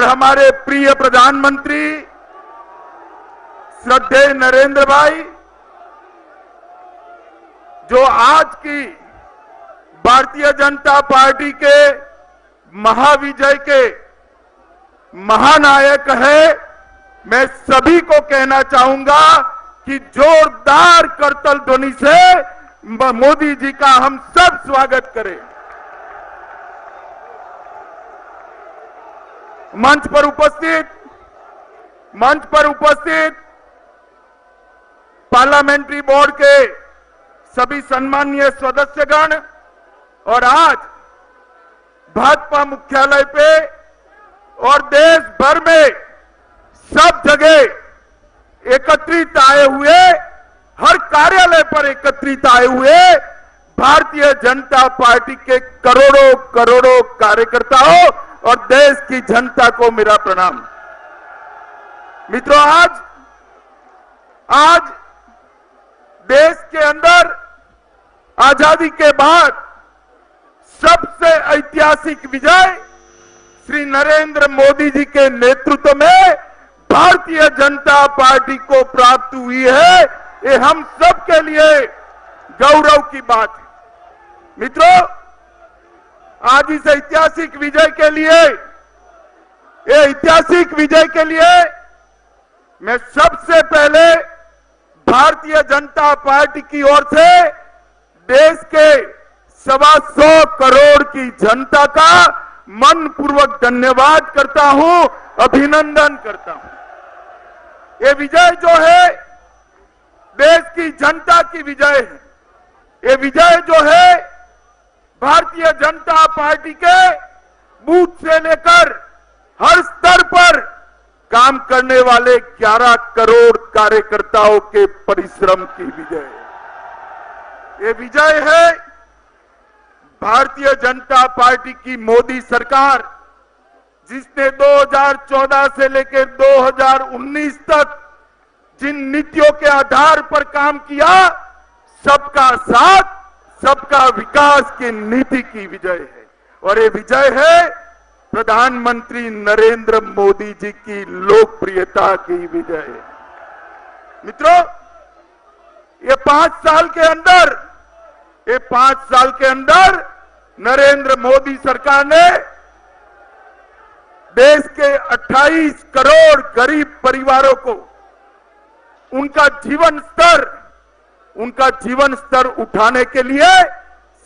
हमारे प्रिय प्रधानमंत्री श्रद्धेय नरेंद्र भाई, जो आज की भारतीय जनता पार्टी के महाविजय के महानायक है, मैं सभी को कहना चाहूंगा कि जोरदार करतल ध्वनि से मोदी जी का हम सब स्वागत करें। मंच पर उपस्थित पार्लियामेंट्री बोर्ड के सभी सम्मानीय सदस्यगण और आज भाजपा मुख्यालय पे और देश भर में सब जगह एकत्रित आए हुए, हर कार्यालय पर एकत्रित आए हुए भारतीय जनता पार्टी के करोड़ों करोड़ों कार्यकर्ताओं और देश की जनता को मेरा प्रणाम। मित्रों, आज देश के अंदर आजादी के बाद सबसे ऐतिहासिक विजय श्री नरेंद्र मोदी जी के नेतृत्व में भारतीय जनता पार्टी को प्राप्त हुई है। ये हम सब के लिए गौरव की बात है। मित्रों, आज इस ऐतिहासिक विजय के लिए मैं सबसे पहले भारतीय जनता पार्टी की ओर से देश के 125 करोड़ की जनता का मनपूर्वक धन्यवाद करता हूं, अभिनंदन करता हूं। ये विजय जो है देश की जनता की विजय है। ये विजय जो है भारतीय जनता पार्टी के बूथ से लेकर हर स्तर पर काम करने वाले 11 करोड़ कार्यकर्ताओं के परिश्रम की विजय है। ये विजय है भारतीय जनता पार्टी की मोदी सरकार, जिसने 2014 से लेकर 2019 तक जिन नीतियों के आधार पर काम किया, सबका साथ सबका विकास की नीति की विजय है। और ये विजय है प्रधानमंत्री नरेंद्र मोदी जी की लोकप्रियता की विजय है। मित्रों, ये 5 साल के अंदर नरेंद्र मोदी सरकार ने देश के 28 करोड़ गरीब परिवारों को उनका जीवन स्तर उठाने के लिए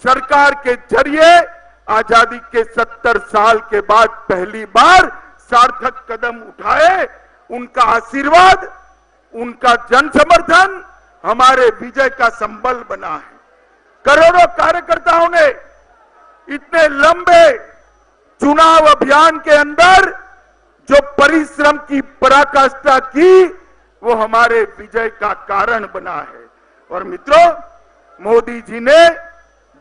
सरकार के जरिए आजादी के 70 साल के बाद पहली बार सार्थक कदम उठाए। उनका आशीर्वाद, उनका जन समर्थन हमारे विजय का संबल बना है। करोड़ों कार्यकर्ताओं ने इतने लंबे चुनाव अभियान के अंदर जो परिश्रम की पराकाष्ठा की, वो हमारे विजय का कारण बना है। और मित्रों, मोदी जी ने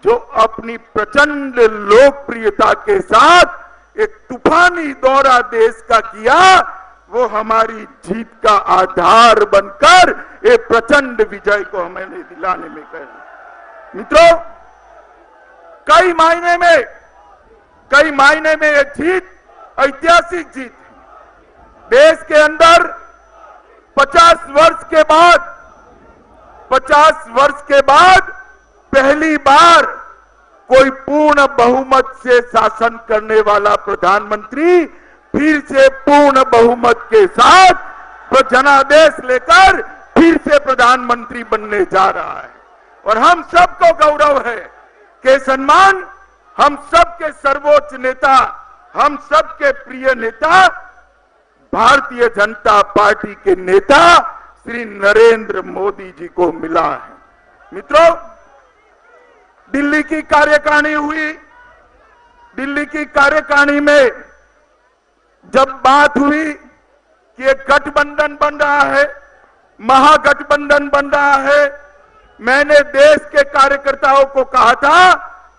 जो अपनी प्रचंड लोकप्रियता के साथ एक तूफानी दौरा देश का किया, वो हमारी जीत का आधार बनकर एक प्रचंड विजय को हमें दिलाने में गए। मित्रों, कई मायने में ये जीत ऐतिहासिक जीत है। देश के अंदर 50 वर्ष के बाद पहली बार कोई पूर्ण बहुमत से शासन करने वाला प्रधानमंत्री फिर से पूर्ण बहुमत के साथ जनादेश लेकर फिर से प्रधानमंत्री बनने जा रहा है। और हम सबको गौरव है कि सम्मान हम सबके सर्वोच्च नेता, हम सबके प्रिय नेता, भारतीय जनता पार्टी के नेता श्री नरेंद्र मोदी जी को मिला है। मित्रों, दिल्ली की कार्यकारिणी हुई। दिल्ली की कार्यकारिणी में जब बात हुई कि एक गठबंधन बन रहा है, महागठबंधन बन रहा है, मैंने देश के कार्यकर्ताओं को कहा था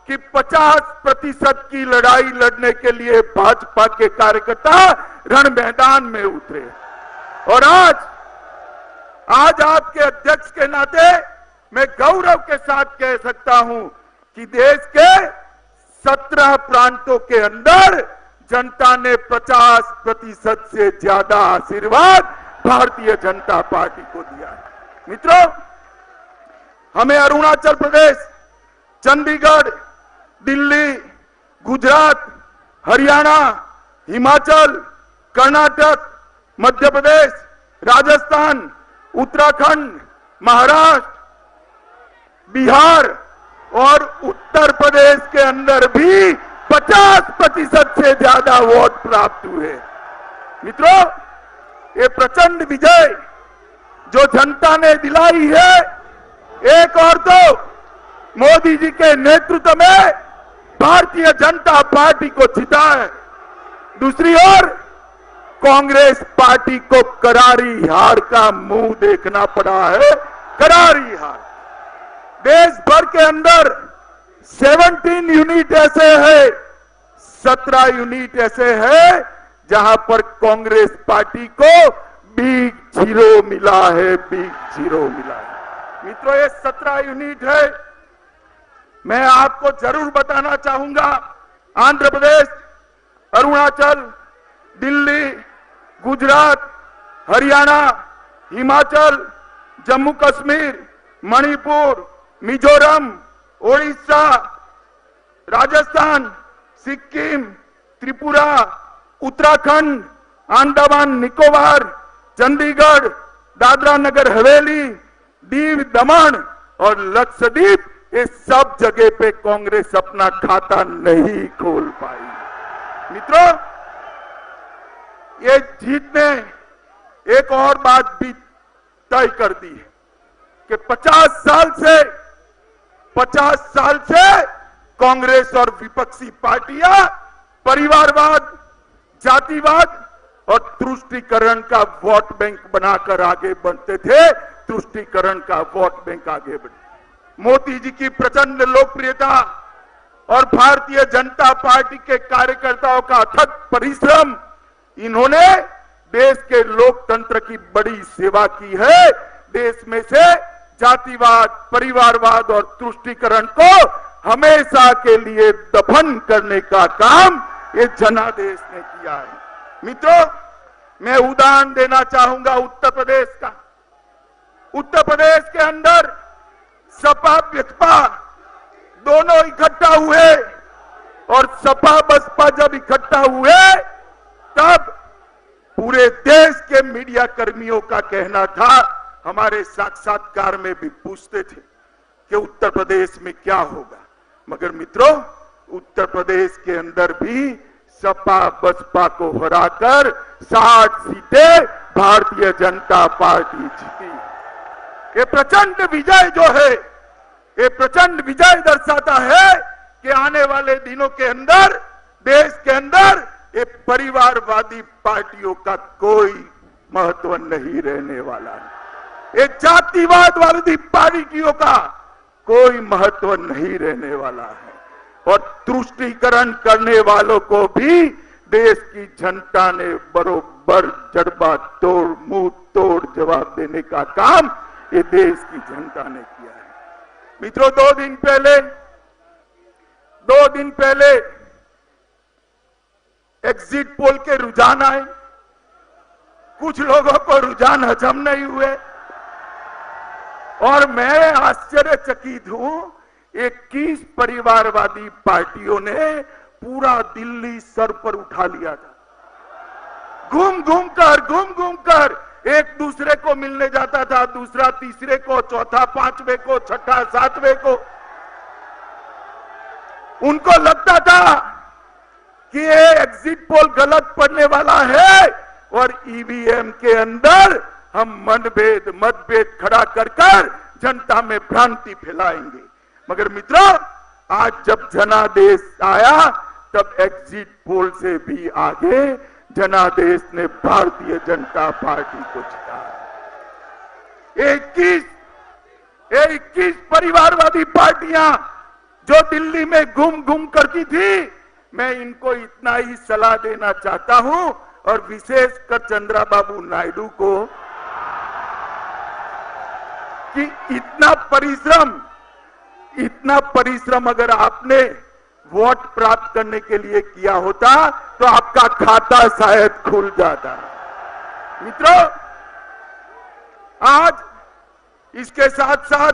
कि 50% की लड़ाई लड़ने के लिए भाजपा के कार्यकर्ता रण मैदान में उतरे। और आज आपके अध्यक्ष के नाते मैं गौरव के साथ कह सकता हूं कि देश के 17 प्रांतों के अंदर जनता ने 50% से ज्यादा आशीर्वाद भारतीय जनता पार्टी को दिया है। मित्रों, हमें अरुणाचल प्रदेश, चंडीगढ़, दिल्ली, गुजरात, हरियाणा, हिमाचल, कर्नाटक, मध्य प्रदेश, राजस्थान, उत्तराखंड, महाराष्ट्र, बिहार और उत्तर प्रदेश के अंदर भी 50% से ज्यादा वोट प्राप्त हुए। मित्रों, ये प्रचंड विजय जो जनता ने दिलाई है, एक और तो मोदी जी के नेतृत्व में भारतीय जनता पार्टी को जीता है, दूसरी ओर कांग्रेस पार्टी को करारी हार का मुंह देखना पड़ा है। करारी हार। देश भर के अंदर 17 यूनिट ऐसे है, 17 यूनिट ऐसे है जहां पर कांग्रेस पार्टी को बिग जीरो मिला है, बिग जीरो मिला है। मित्रों, ये 17 यूनिट है। मैं आपको जरूर बताना चाहूंगा, आंध्र प्रदेश, अरुणाचल, दिल्ली, गुजरात, हरियाणा, हिमाचल, जम्मू कश्मीर, मणिपुर, मिजोरम, ओडिशा, राजस्थान, सिक्किम, त्रिपुरा, उत्तराखंड, अंडमान निकोबार, चंडीगढ़, दादरा नगर हवेली, दीव दमन और लक्षद्वीप, ये सब जगह पे कांग्रेस अपना खाता नहीं खोल पाई। मित्रों, ये जीत ने एक और बात भी तय कर दी है कि 50 साल से कांग्रेस और विपक्षी पार्टियां परिवारवाद, जातिवाद और तुष्टीकरण का वोट बैंक बनाकर आगे बढ़ते थे। तुष्टीकरण का वोट बैंक आगे बढ़े। मोदी जी की प्रचंड लोकप्रियता और भारतीय जनता पार्टी के कार्यकर्ताओं का अथक परिश्रम, इन्होंने देश के लोकतंत्र की बड़ी सेवा की है। देश में से जातिवाद, परिवारवाद और तुष्टीकरण को हमेशा के लिए दफन करने का काम ये जनादेश ने किया है। मित्रों, मैं उदाहरण देना चाहूंगा उत्तर प्रदेश का। उत्तर प्रदेश के अंदर सपा बसपा दोनों इकट्ठा हुए और सपा बसपा जब इकट्ठा हुए तब पूरे देश के मीडिया कर्मियों का कहना था, हमारे साक्षात्कार में भी पूछते थे कि उत्तर प्रदेश में क्या होगा। मगर मित्रों, उत्तर प्रदेश के अंदर भी सपा बसपा को हराकर 60 सीटें भारतीय जनता पार्टी जीती। ये प्रचंड विजय जो है, ये प्रचंड विजय दर्शाता है कि आने वाले दिनों के अंदर देश के अंदर ये परिवारवादी पार्टियों का कोई महत्व नहीं रहने वाला है। ये जातिवाद वाली पार्टियों का कोई महत्व नहीं रहने वाला है। और तुष्टीकरण करने वालों को भी देश की जनता ने बरोबर जड़बा तोड़, मुंह तोड़ जवाब देने का काम ये देश की जनता ने किया है। मित्रों, दो दिन पहले एग्जिट पोल के रुझान आए। कुछ लोगों को रुझान हजम नहीं हुए और मैं आश्चर्यचकित हूं, 21 परिवारवादी पार्टियों ने पूरा दिल्ली सर पर उठा लिया था। घूम घूम कर एक दूसरे को मिलने जाता था, दूसरा तीसरे को, चौथा पांचवें को, छठा सातवें को। उनको लगता था कि ये एग्जिट पोल गलत पड़ने वाला है और ईवीएम के अंदर हम मतभेद खड़ा कर जनता में भ्रांति फैलाएंगे। मगर मित्रों, आज जब जनादेश आया तब एग्जिट पोल से भी आगे जनादेश ने भारतीय जनता पार्टी को जिताया। 21 परिवारवादी पार्टियां जो दिल्ली में घूम करती थी, मैं इनको इतना ही सलाह देना चाहता हूं और विशेषकर चंद्रबाबू नायडू को कि इतना परिश्रम अगर आपने वोट प्राप्त करने के लिए किया होता तो आपका खाता शायद खुल जाता। मित्रों, आज इसके साथ साथ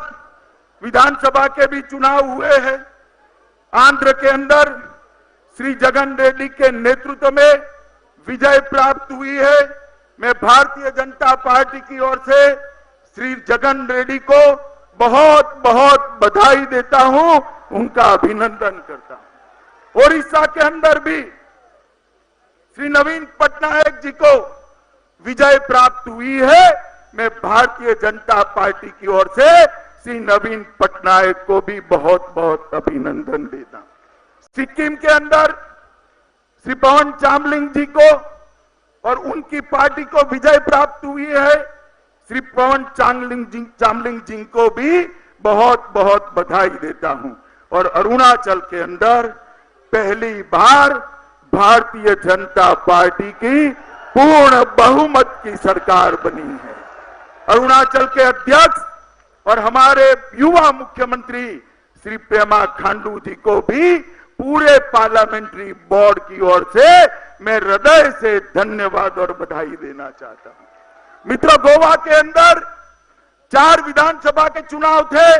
विधानसभा के भी चुनाव हुए हैं। आंध्र के अंदर श्री जगन रेड्डी के नेतृत्व में विजय प्राप्त हुई है। मैं भारतीय जनता पार्टी की ओर से श्री जगन रेड्डी को बहुत बहुत बधाई देता हूं, उनका अभिनंदन करता हूं। ओडिशा के अंदर भी श्री नवीन पटनायक जी को विजय प्राप्त हुई है। मैं भारतीय जनता पार्टी की ओर से श्री नवीन पटनायक को भी बहुत बहुत अभिनंदन देता हूं। सिक्किम के अंदर श्री पवन चामलिंग जी को और उनकी पार्टी को विजय प्राप्त हुई है। श्री पवन चामलिंग जी को भी बहुत बहुत बधाई देता हूं। और अरुणाचल के अंदर पहली बार भारतीय जनता पार्टी की पूर्ण बहुमत की सरकार बनी है। अरुणाचल के अध्यक्ष और हमारे युवा मुख्यमंत्री श्री पेमा खांडू जी को भी पूरे पार्लियामेंट्री बोर्ड की ओर से मैं हृदय से धन्यवाद और बधाई देना चाहता हूं। मित्रों, गोवा के अंदर 4 विधानसभा के चुनाव थे,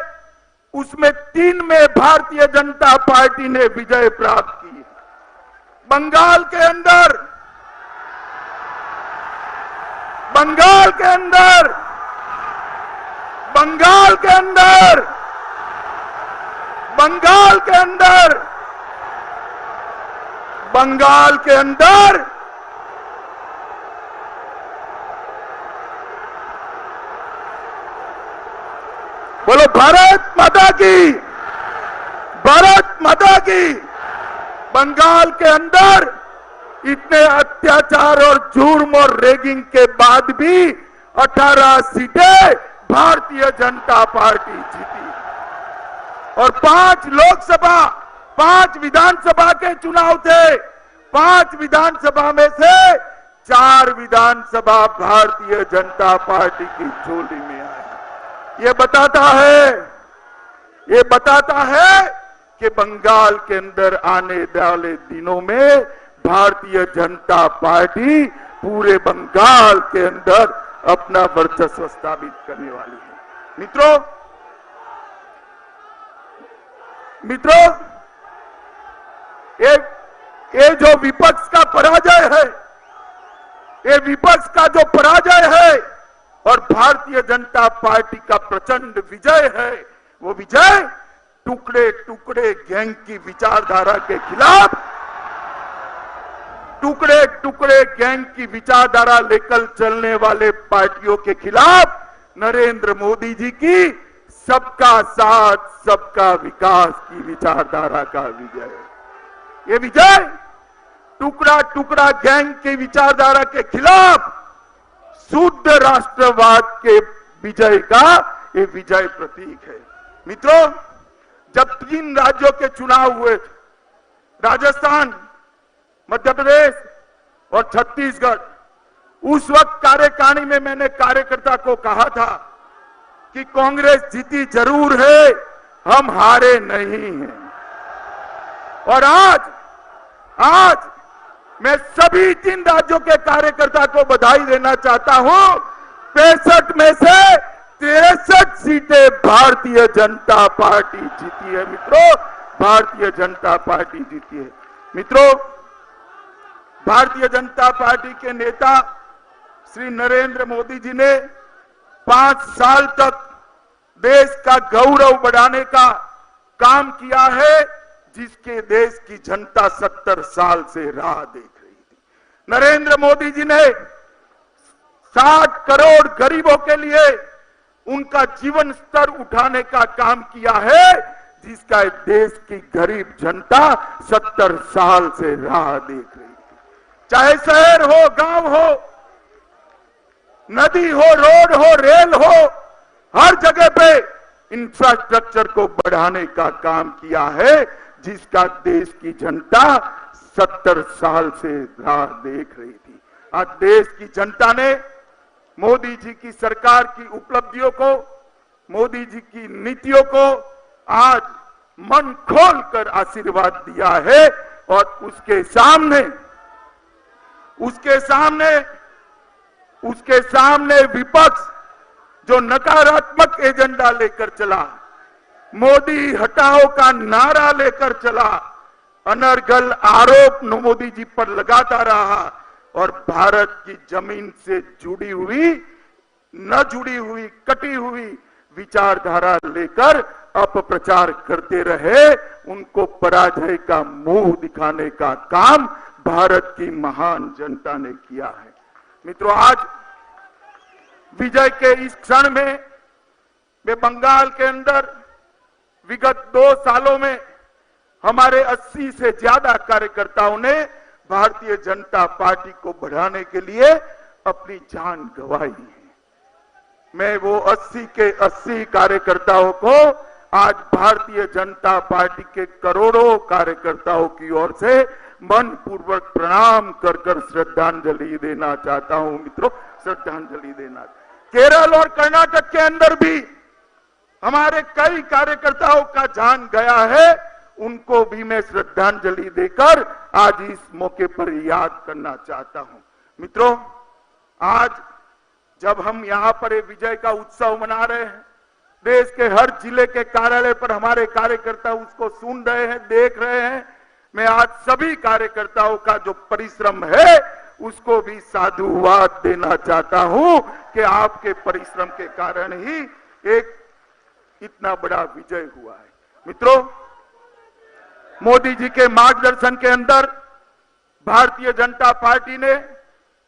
उसमें 3 में भारतीय जनता पार्टी ने विजय प्राप्त की। बंगाल के अंदर बंगाल के अंदर बोलो भारत माता की, भारत माता की। बंगाल के अंदर इतने अत्याचार और जुर्म और रेगिंग के बाद भी 18 सीटें भारतीय जनता पार्टी जीती और 5 विधानसभा के चुनाव थे। 5 विधानसभा में से 4 विधानसभा भारतीय जनता पार्टी की झोली में आई। ये बताता है कि बंगाल के अंदर आने वाले दिनों में भारतीय जनता पार्टी पूरे बंगाल के अंदर अपना वर्चस्व स्थापित करने वाली है। मित्रों, ये जो विपक्ष का पराजय है, ये विपक्ष का जो पराजय है और भारतीय जनता पार्टी का प्रचंड विजय है, वो विजय टुकड़े टुकड़े गैंग की विचारधारा के खिलाफ, टुकड़े टुकड़े गैंग की विचारधारा लेकर चलने वाले पार्टियों के खिलाफ नरेंद्र मोदी जी की सबका साथ सबका विकास की विचारधारा का विजय है। ये विजय टुकड़ा टुकड़ा गैंग की विचारधारा के खिलाफ शुद्ध राष्ट्रवाद के विजय का ये विजय प्रतीक है। मित्रों, जब 3 राज्यों के चुनाव हुए, राजस्थान, मध्य प्रदेश और छत्तीसगढ़, उस वक्त कार्यकारिणी में मैंने कार्यकर्ता को कहा था कि कांग्रेस जीती जरूर है, हम हारे नहीं हैं। और आज मैं सभी 3 राज्यों के कार्यकर्ता को बधाई देना चाहता हूं। 65 में से 63 सीटें भारतीय जनता पार्टी जीती है। मित्रों, भारतीय जनता पार्टी जीती है। मित्रों, भारतीय जनता पार्टी के नेता श्री नरेंद्र मोदी जी ने 5 साल तक देश का गौरव बढ़ाने का काम किया है, जिसके देश की जनता 70 साल से राह देख रही थी। नरेंद्र मोदी जी ने 60 करोड़ गरीबों के लिए उनका जीवन स्तर उठाने का काम किया है, जिसका देश की गरीब जनता 70 साल से राह देख रही थी। चाहे शहर हो, गांव हो, नदी हो, रोड हो, रेल हो, हर जगह पे इंफ्रास्ट्रक्चर को बढ़ाने का काम किया है, जिसका देश की जनता 70 साल से राह देख रही थी। आज देश की जनता ने मोदी जी की सरकार की उपलब्धियों को, मोदी जी की नीतियों को आज मन खोलकर आशीर्वाद दिया है और उसके सामने विपक्ष जो नकारात्मक एजेंडा लेकर चला, मोदी हटाओ का नारा लेकर चला, अनर्गल आरोप मोदी जी पर लगाता रहा और भारत की जमीन से जुड़ी हुई, न जुड़ी हुई, कटी हुई विचारधारा लेकर अपप्रचार करते रहे, उनको पराजय का मुंह दिखाने का काम भारत की महान जनता ने किया है। मित्रों, आज विजय के इस क्षण में वे बंगाल के अंदर विगत 2 सालों में हमारे 80 से ज्यादा कार्यकर्ताओं ने भारतीय जनता पार्टी को बढ़ाने के लिए अपनी जान गंवाई है। मैं वो 80 के 80 कार्यकर्ताओं को आज भारतीय जनता पार्टी के करोड़ों कार्यकर्ताओं की ओर से मन पूर्वक प्रणाम कर कर श्रद्धांजलि देना चाहता हूं। मित्रों, श्रद्धांजलि देना। केरल और कर्नाटक के अंदर भी हमारे कई कार्यकर्ताओं का जान गया है, उनको भी मैं श्रद्धांजलि देकर आज इस मौके पर याद करना चाहता हूं। मित्रों, आज जब हम यहां पर एक विजय का उत्सव मना रहे हैं, देश के हर जिले के कार्यालय पर हमारे कार्यकर्ता उसको सुन रहे हैं, देख रहे हैं, मैं आज सभी कार्यकर्ताओं का जो परिश्रम है उसको भी साधुवाद देना चाहता हूं कि आपके परिश्रम के कारण ही एक इतना बड़ा विजय हुआ है। मित्रों, मोदी जी के मार्गदर्शन के अंदर भारतीय जनता पार्टी ने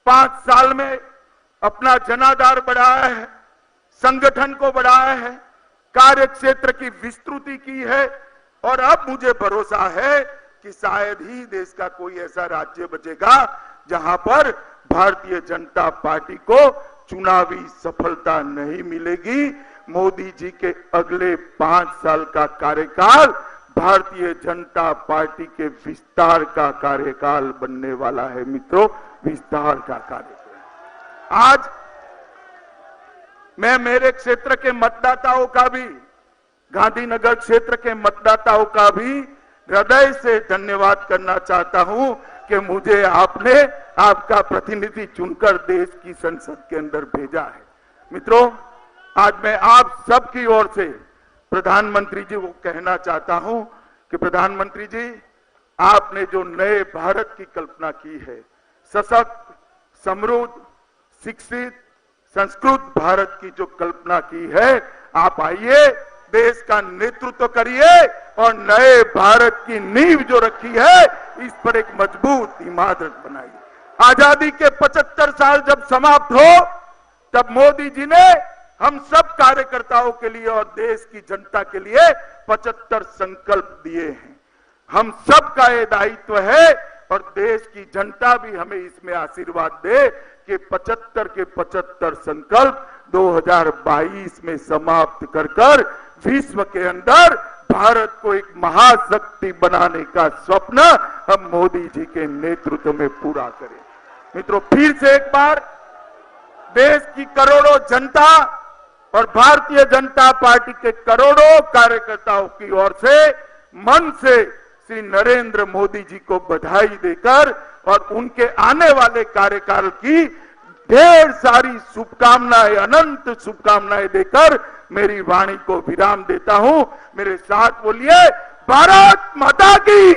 5 साल में अपना जनाधार बढ़ाया है, संगठन को बढ़ाया है, कार्य क्षेत्र की विस्तृति की है और अब मुझे भरोसा है कि शायद ही देश का कोई ऐसा राज्य बचेगा जहां पर भारतीय जनता पार्टी को चुनावी सफलता नहीं मिलेगी। मोदी जी के अगले 5 साल का कार्यकाल भारतीय जनता पार्टी के विस्तार का कार्यकाल बनने वाला है। मित्रों, विस्तार का कार्यकाल। आज मैं मेरे क्षेत्र के मतदाताओं का भी, गांधीनगर क्षेत्र के मतदाताओं का भी हृदय से धन्यवाद करना चाहता हूं कि मुझे आपने आपका प्रतिनिधि चुनकर देश की संसद के अंदर भेजा है। मित्रों, आज मैं आप सबकी ओर से प्रधानमंत्री जी को कहना चाहता हूं कि प्रधानमंत्री जी, आपने जो नए भारत की कल्पना की है, सशक्त, समृद्ध, शिक्षित, संस्कृत भारत की जो कल्पना की है, आप आइए, देश का नेतृत्व करिए और नए भारत की नींव जो रखी है इस पर एक मजबूत इमारत बनाइए। आजादी के 75 साल जब समाप्त हो तब मोदी जी ने हम सब कार्यकर्ताओं के लिए और देश की जनता के लिए 75 संकल्प दिए हैं। हम सब का ये दायित्व है और देश की जनता भी हमें इसमें आशीर्वाद दे कि 75 के 75 संकल्प 2022 में समाप्त कर कर विश्व के अंदर भारत को एक महाशक्ति बनाने का स्वप्न हम मोदी जी के नेतृत्व में पूरा करें। मित्रों, फिर से एक बार देश की करोड़ों जनता और भारतीय जनता पार्टी के करोड़ों कार्यकर्ताओं की ओर से मन से श्री नरेंद्र मोदी जी को बधाई देकर और उनके आने वाले कार्यकाल की ढेर सारी शुभकामनाएं, अनंत शुभकामनाएं देकर मेरी वाणी को विराम देता हूं। मेरे साथ बोलिए, भारत माता की।